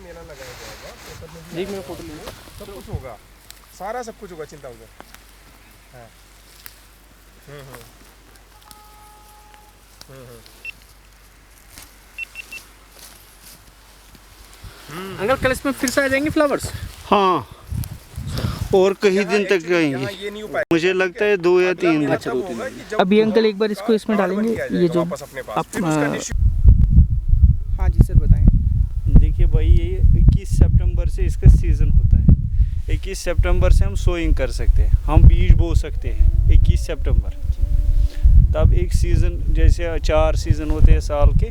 मेला लगाया जाएगा, पेपर में भी देख मेरा फोटो लेना, सब कुछ होगा, सारा सब कुछ होगा, चिंता मत कर। हाँ अंकल कल इसमें फिर से आ जाएंगे फ्लावर्स? हाँ, और कई दिन तक रहेंगे, ये नहीं हो पाएगा, मुझे लगता है 2 या 3 दिन। अच्छा 2 3 दिन। अभी अंकल एक बार इसको इसमें डालेंगे, ये जो वापस अपने पास आप फिर उसका issue- हाँ जी सर बताएं। देखिए भाई, ये 21 सितंबर से इसका सीज़न होता है। 21 सितंबर से हम सोइंग कर सकते हैं, हम बीज बो सकते हैं 21 सितंबर। तब एक सीज़न, जैसे 4 सीज़न होते हैं साल के,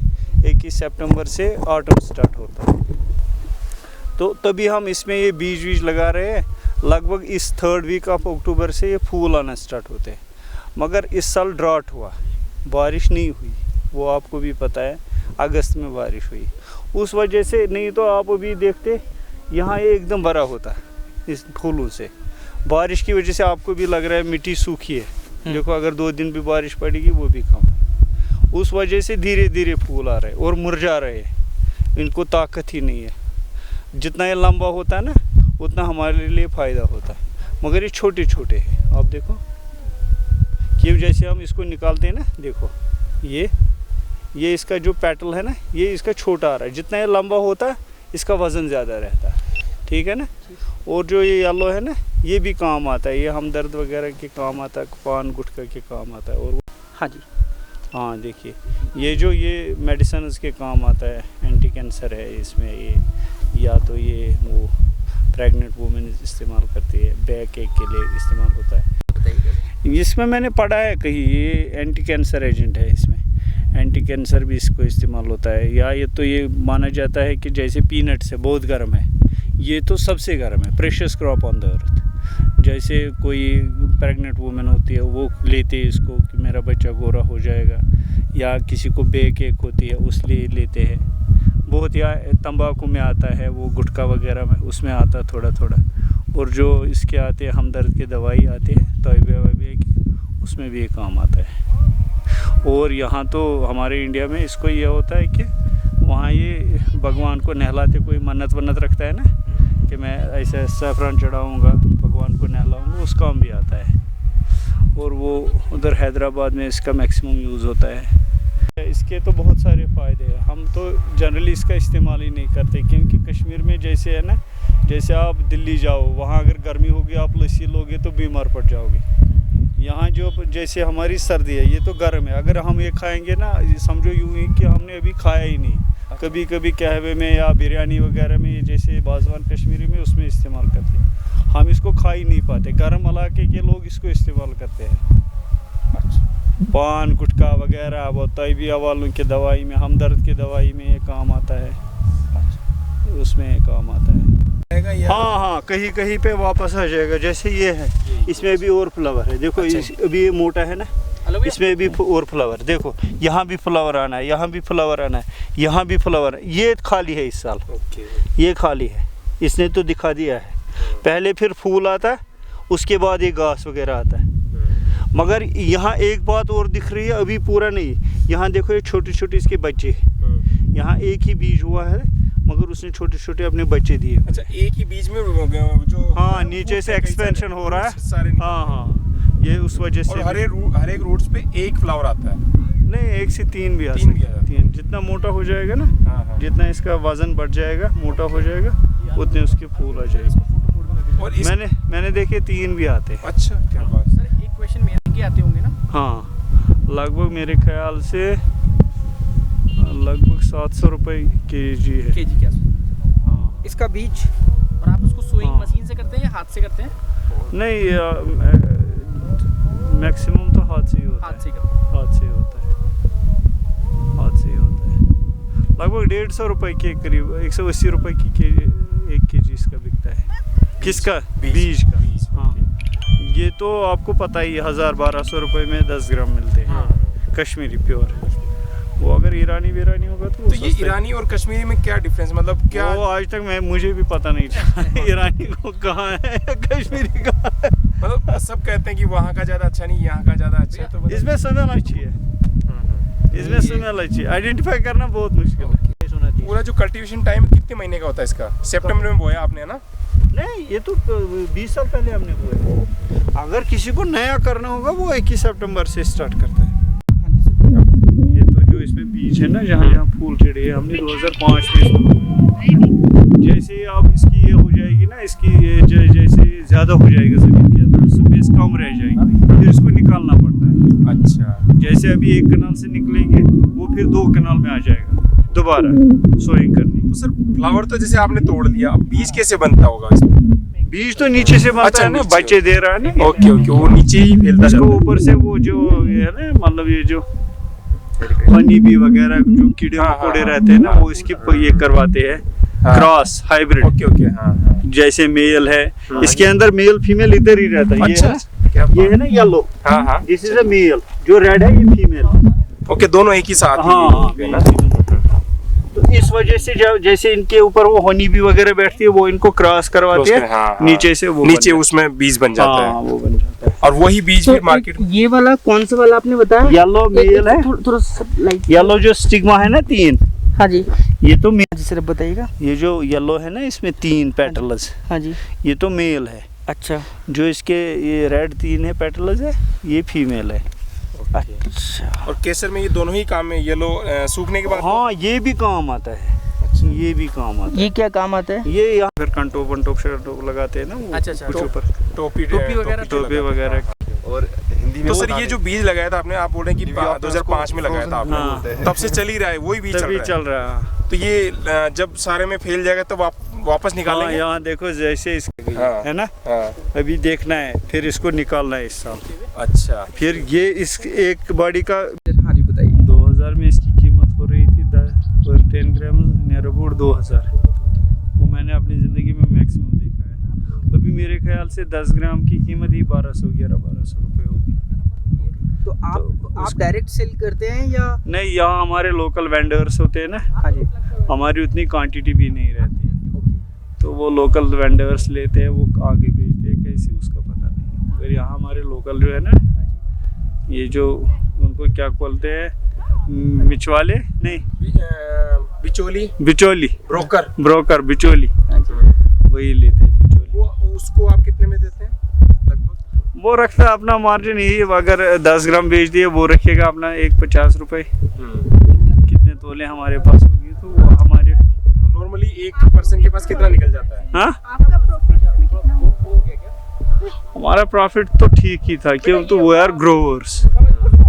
21 सितंबर से ऑटम स्टार्ट होता है। तो तभी हम इसमें ये बीज लगा रहे हैं। लगभग इस 3rd वीक ऑफ अक्टूबर से ये फूल आना स्टार्ट होते हैं। मगर इस साल ड्राट हुआ, बारिश नहीं हुई, वो आपको भी पता है। अगस्त में बारिश हुई, उस वजह से, नहीं तो आप अभी देखते यहाँ ये एकदम भरा होता इस फूलों से। बारिश की वजह से आपको भी लग रहा है मिट्टी सूखी है। देखो, अगर 2 दिन भी बारिश पड़ेगी वो भी कम है। उस वजह से धीरे धीरे फूल आ रहे हैं और मुरझा रहे हैं, इनको ताकत ही नहीं है। जितना ये लंबा होता है ना, उतना हमारे लिए फ़ायदा होता है, मगर ये छोटे छोटे हैं। आप देखो कि जैसे हम इसको निकालते हैं ना, देखो ये इसका जो पेटल है ना, ये इसका छोटा आ रहा है। जितना ये लंबा होता है, इसका वज़न ज़्यादा रहता है, ठीक है ना। और जो ये येलो है ना, ये भी काम आता है, ये हमदर्द वगैरह के काम आता है, पान गुटखा के काम आता है। और हाँ जी, हाँ देखिए, ये मेडिसिन के काम आता है, एंटी कैंसर है इसमें। ये या तो ये वो प्रेग्नेंट वुमेन इस्तेमाल करती है, बैक एक के लिए इस्तेमाल होता है। इसमें मैंने पढ़ा है कहीं, ये एंटी कैंसर एजेंट है, इसमें एंटी कैंसर भी इसको इस्तेमाल होता है। या ये तो ये माना जाता है कि जैसे पीनट्स है, बहुत गर्म है, ये तो सबसे गर्म है, precious crop on the earth. जैसे कोई प्रेग्नेंट वुमेन होती है, वो लेते हैं इसको कि मेरा बच्चा गोरा हो जाएगा, या किसी को बैक एक होती है उसलिए लेते हैं बहुत। या तंबाकू में आता है, वो गुटखा वगैरह में, उसमें आता है थोड़ा थोड़ा। और जो इसके आते हैं हमदर्द के दवाई आते हैं, तौबे वबे की, उसमें भी ये काम आता है। और यहाँ तो हमारे इंडिया में इसको ये होता है कि वहाँ ये भगवान को नहलाते, कोई मन्नत वन्नत रखता है ना कि मैं ऐसे सैफरान चढ़ाऊँगा, भगवान को नहलाऊँगा, उस काम भी आता है। और वो उधर हैदराबाद में इसका मैक्सिमम यूज़ होता है। इसके तो बहुत सारे फ़ायदे हैं, हम तो जनरली इसका इस्तेमाल ही नहीं करते, क्योंकि कश्मीर में जैसे है ना, जैसे आप दिल्ली जाओ, वहाँ अगर गर्मी होगी, आप लस्सी लोगे तो बीमार पड़ जाओगे। यहाँ जो जैसे हमारी सर्दी है, ये तो गर्म है, अगर हम ये खाएंगे ना, समझो यूँ ही कि हमने अभी खाया ही नहीं। कभी कभी कहवे में या बिरयानी वगैरह में, जैसे बाज़वान कश्मीरी में, उसमें इस्तेमाल करते हैं। हम इसको खा ही नहीं पाते, गर्म इलाके के लोग इसको इस्तेमाल करते हैं। पान गुटखा वगैरह, वो तैबिया वालों की दवाई में, हमदर्द की दवाई में ये काम आता है, उसमें ये काम आता है। हाँ, कहीं कहीं पे वापस आ जाएगा। जैसे ये है, इसमें भी और फ्लावर है, देखो। अभी ये मोटा है ना, इसमें भी और फ्लावर, देखो यहाँ भी फ्लावर आना है, यहाँ भी फ्लावर आना है, यहाँ भी फ्लावर। ये खाली है इस साल, ये खाली है, इसने तो दिखा दिया है। पहले फिर फूल आता है, उसके बाद ये घास वगैरह आता है। मगर यहाँ एक बात और दिख रही है, अभी पूरा नहीं। यहाँ देखो, ये छोटे छोटे इसके बच्चे हैं। यहाँ एक ही बीज हुआ है, मगर उसने छोटे छोटे अपने बच्चे दिए। अच्छा, एक ही बीज में जो, हाँ, नीचे से एक्सपेंशन हो रहा है। हाँ, ये उस वजह से। हर एक रूट्स पे एक फ्लावर आता है? नहीं, 1 से 3 भी आ सकते हैं। 3 जितना मोटा हो जाएगा ना, जितना इसका वजन बढ़ जाएगा, मोटा हो जाएगा, उतने उसके फूल आ जाएगा। और मैंने देखे 3 भी आते हैं। अच्छा, क्या बात। सर एक क्वेश्चन महंगे आते होंगे ना? हाँ, लगभग मेरे ख्याल से लगभग 700 रुपये केजी है। केजी क्या? हाँ। इसका बीज, और आप उसको सोइंग हाँ। मशीन से करते हैं या हाथ से करते हैं? नहीं, मैक्सिमम तो हाथ से ही होता है। हाथ से करते हैं। हाथ से ही होता है, हाथ से ही होता है। लगभग 150 रुपये के करीब, 180 रुपये की 1 केजी इसका बिकता है। किसका? बीज का। हाँ, ये तो आपको पता ही है, 1000-1200 रुपये में 10 ग्राम मिलते हैं, कश्मीरी प्योर। वो अगर ईरानी वीरानी होगा तो ये ईरानी और कश्मीरी में क्या डिफरेंस, मतलब क्या? वो आज तक मुझे भी पता नहीं था ईरानी को कहाँ है, कश्मीरी कहाँ है। मतलब सब कहते हैं कि वहाँ का ज़्यादा अच्छा नहीं, यहाँ का ज़्यादा अच्छा है। तो इसमें स्मेल अच्छी है, इसमें स्मेल अच्छी है, आइडेंटिफाई करना बहुत मुश्किल है। पूरा जो कल्टीवेशन टाइम कितने महीने का होता है इसका? सितंबर में बोया आपने, है ना? नहीं, ये तो 20 साल पहले हमने बोया। अगर किसी को नया करना होगा वो 21 सितंबर से स्टार्ट करता है। ये तो जो इसमें बीज है ना, जहाँ जहाँ फूल चिड़े हैं, हमने 2005 में, जैसे ही आप इसकी ये हो जाएगी ना, इसकी जैसे ज़्यादा हो जाएगा ज़मीन के अंदर, स्पेस कम रह जाएगी, फिर इसको निकालना पड़ता है। अच्छा, जैसे अभी एक कनाल से निकलेंगे वो फिर 2 कनाल में आ जाएगा दोबारा सोइंग करनी। तो सर फ्लावर तो जैसे आपने तोड़ लिया, अब बीज कैसे बनता होगा इसमें? बीज तो नीचे से बनता अच्छा, है ना, नीचे। बच्चे दे रहा है ना। ओके ओके, वो नीचे ही फैलता इसको जाता है। ऊपर से वो जो ये है ना, मतलब ये जो हनी बी वगैरह जो कीड़े हाँ, मकोड़े हाँ, रहते हैं ना, हाँ, वो इसकी ये करवाते हैं हाँ। Cross hybrid. ओके ओके, हाँ हाँ। जैसे मेल है, हाँ। इसके अंदर मेल फीमेल इधर ही रहता है। अच्छा, ये है ना येलो, हाँ हाँ, दिस इज अ मेल, जो रेड है ये फीमेल। ओके, दोनों एक ही साथ ही हाँ, है ना? तो इस वजह से जब जैसे इनके ऊपर वो हनी बी वगैरह बैठती है, वो इनको क्रॉस करवाती है, हाँ, हाँ। नीचे से वो नीचे बन उसमें बीज बन जाता हाँ, है, वो बन जाता है। और वही बीज फिर मार्केट में। ये वाला कौन सा वाला आपने बताया? येलो मेल है, थोड़ा सा लाइट। येलो जो स्टिग्मा है ना 3, हाँ जी, ये तो मेल। जी सर बताइएगा। ये जो येलो है ना, इसमें 3 पेटल्स, हाँ जी, ये तो मेल है। अच्छा जो इसके ये रेड 3 है पेटल्स है, ये फीमेल है। अच्छा। और केसर में ये दोनों ही काम में येलो सूखने के बाद। हाँ, ये भी काम आता है, अच्छा। ये भी काम आता है। ये क्या काम आता है? ये यहाँ फिर कंटोप लगाते हैं ना वो, अच्छा, अच्छा। कुछ ऊपर टोपी वगैरह। टोपे वगैरह। और हिंदी में तो सर ये जो बीज लगाया था आपने, आप बोल रहे हैं कि हिंदी में आप 2005 में लगाया था आपने, हाँ। तब से चल ही रहा है, वही बीज चल तभी रहा है। चल रहा है। तो ये जब सारे में फैल जाएगा तो वापस हाँ, निकालेंगे। यहाँ देखो जैसे इस हाँ। है ना, हाँ। अभी देखना है, फिर इसको निकालना है इस साल। अच्छा, फिर ये इस एक बॉडी का हाँ जी बताइए। 2000 में इसकी कीमत हो रही थी पर 10 ग्राम नियर अबाउट 2000। वो मैंने अपनी ज़िंदगी में मैक्सिमम देखा है। अभी मेरे ख्याल से 10 ग्राम की कीमत ही 1200 रुपये होगी। तो आप डायरेक्ट सेल करते हैं या? नहीं, यहाँ हमारे लोकल वेंडर्स होते हैं ना, हाँ जी, हमारी उतनी क्वांटिटी भी नहीं रहती, तो वो लोकल वेंडर्स लेते हैं, वो आगे भेजते हैं, कैसे उसका पता नहीं। अगर यहाँ हमारे लोकल जो है ना, ये जो उनको क्या बोलते हैं, बिचवाले नहीं, बिचौली, बिचौली, ब्रोकर बिचौली, वही लेते हैं बिचौली। वो उसको आप कितने में देते हैं लगभग? वो रखता है अपना मार्जिन ही, अगर 10 ग्राम बेच दिए वो रखेगा अपना 150 रुपये। कितने तोले हमारे पास होगी तो वो हमारे नॉर्मली एक पर्सन के पास कितना निकल जाता है? हाँ, आपका प्रॉफिट इसमें कितना हो गया क्या? हमारा प्रॉफिट तो ठीक ही था, क्यों तो वो यार ग्रोवर्स,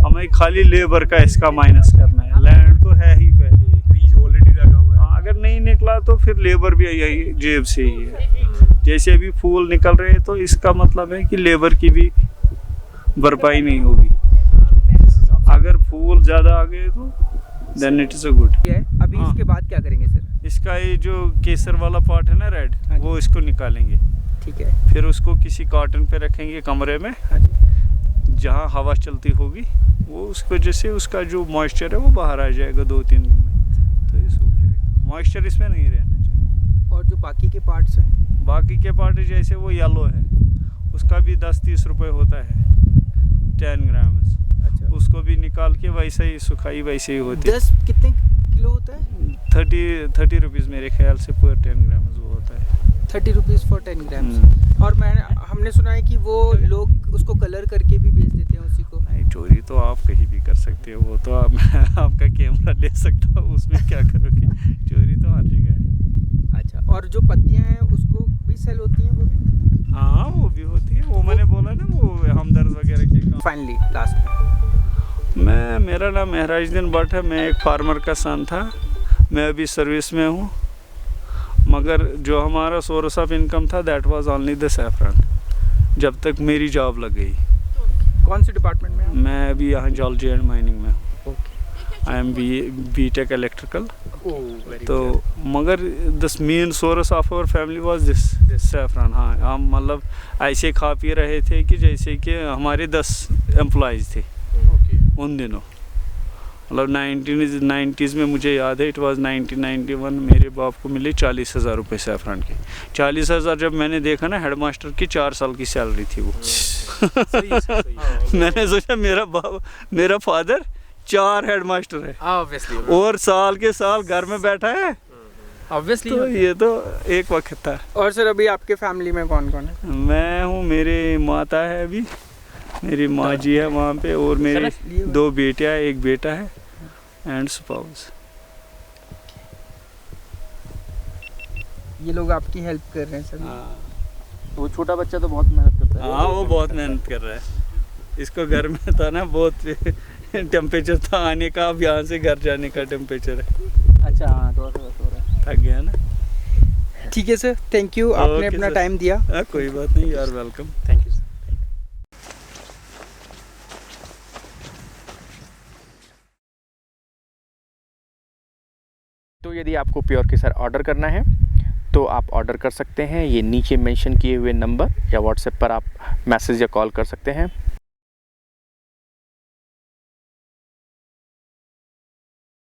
हमें खाली लेबर का इसका माइनस करना है। लैंड तो है ही पहले, बीज ऑलरेडी लगा हुआ है। हाँ, अगर नहीं निकला तो फिर लेबर भी यही जेब से ही है। जैसे अभी फूल निकल रहे हैं तो इसका मतलब है कि लेबर की भी भरपाई नहीं होगी। अगर फूल ज़्यादा आ गए तो then it is a good. अभी हाँ। इसके बाद क्या करेंगे सर? इसका ये जो केसर वाला पार्ट है ना रेड, हाँ जी। वो इसको निकालेंगे, ठीक है। फिर उसको किसी कॉटन पे रखेंगे कमरे में, हाँ जी, जहाँ हवा चलती होगी, वो उस वजह से उसका जो मॉइस्चर है वो बाहर आ जाएगा 2-3 दिन में, तो ये सूख जाएगा। मॉइस्चर इसमें नहीं रहना चाहिए। और जो बाकी के पार्ट्स हैं? बाकी के पार्ट जैसे वो येलो है, उसका भी 10-30 रुपये होता है 10 ग्राम। अच्छा, उसको भी निकाल के वैसे ही सुखाई वैसे ही होती है। 10 कितने किलो होता है? 30 रुपीज़ मेरे ख्याल से पर 10 ग्राम वो होता है। 30 रुपीज़ फॉर 10 ग्राम्स। और हमने सुना है कि वो लोग उसको कलर करके भी बेच देते हैं उसी को। नहीं, चोरी तो आप कहीं भी कर सकते हो, वो तो आप आपका कैमरा ले सकता हूँ, उसमें क्या करोगे, चोरी तो हर जगह है। अच्छा, और जो पत्तियां हैं उसको भी सेल होती हैं वो भी? हाँ, वो भी होती है, वो मैंने बोला ना, वो हमदर्द वगैरह के काम। फाइनली लास्ट में, मेरा नाम महराजुद्दीन भट्ट है, मैं एक फार्मर का सन था, मैं अभी सर्विस में हूँ, मगर जो हमारा सोर्स ऑफ इनकम था that was only the saffron, जब तक मेरी जॉब लग गई। कौन से डिपार्टमेंट में? मैं अभी यहाँ जॉलजी एंड माइनिंग में हूँ। I am BTech electrical. तो मगर the main source of our family was this saffron. हाँ, हम मतलब ऐसे खा पी रहे थे कि जैसे कि हमारे 10 एम्प्लॉइज़ थे उन दिनों, मतलब 1990s में। मुझे याद है, इट वाज 1991, मेरे बाप को मिले 40,000 रुपये सैफरन के। 40,000 जब मैंने देखा ना, हेडमास्टर की 4 साल की सैलरी थी वो। मैंने सोचा मेरा फादर 4 हेडमास्टर है ऑब्वियसली, और साल के साल घर में बैठा है ऑब्वियसली। तो ये तो एक वक्त था। और सर अभी आपके फैमिली में कौन कौन है? मैं हूँ, मेरी माता है अभी, मेरी माँ जी है वहाँ पे, और मेरे 2 बेटियाँ, 1 बेटा है एंड स्पाउस। ये लोग आपकी हेल्प कर रहे हैं सर? हाँ वो छोटा बच्चा तो बहुत मेहनत करता है। हाँ, वो बहुत मेहनत कर रहा है। इसको घर में था ना बहुत टेम्परेचर था आने का, अब यहाँ से घर जाने का टेम्परेचर है। अच्छा हाँ, तो थक गया ना। ठीक है सर, थैंक यू, आपने ओके अपना सर। टाइम दिया। हाँ, कोई बात नहीं, you are welcome. Thank you. तो यदि आपको प्योर केसर ऑर्डर करना है तो आप ऑर्डर कर सकते हैं। ये नीचे मेंशन किए हुए नंबर या व्हाट्सएप पर आप मैसेज या कॉल कर सकते हैं।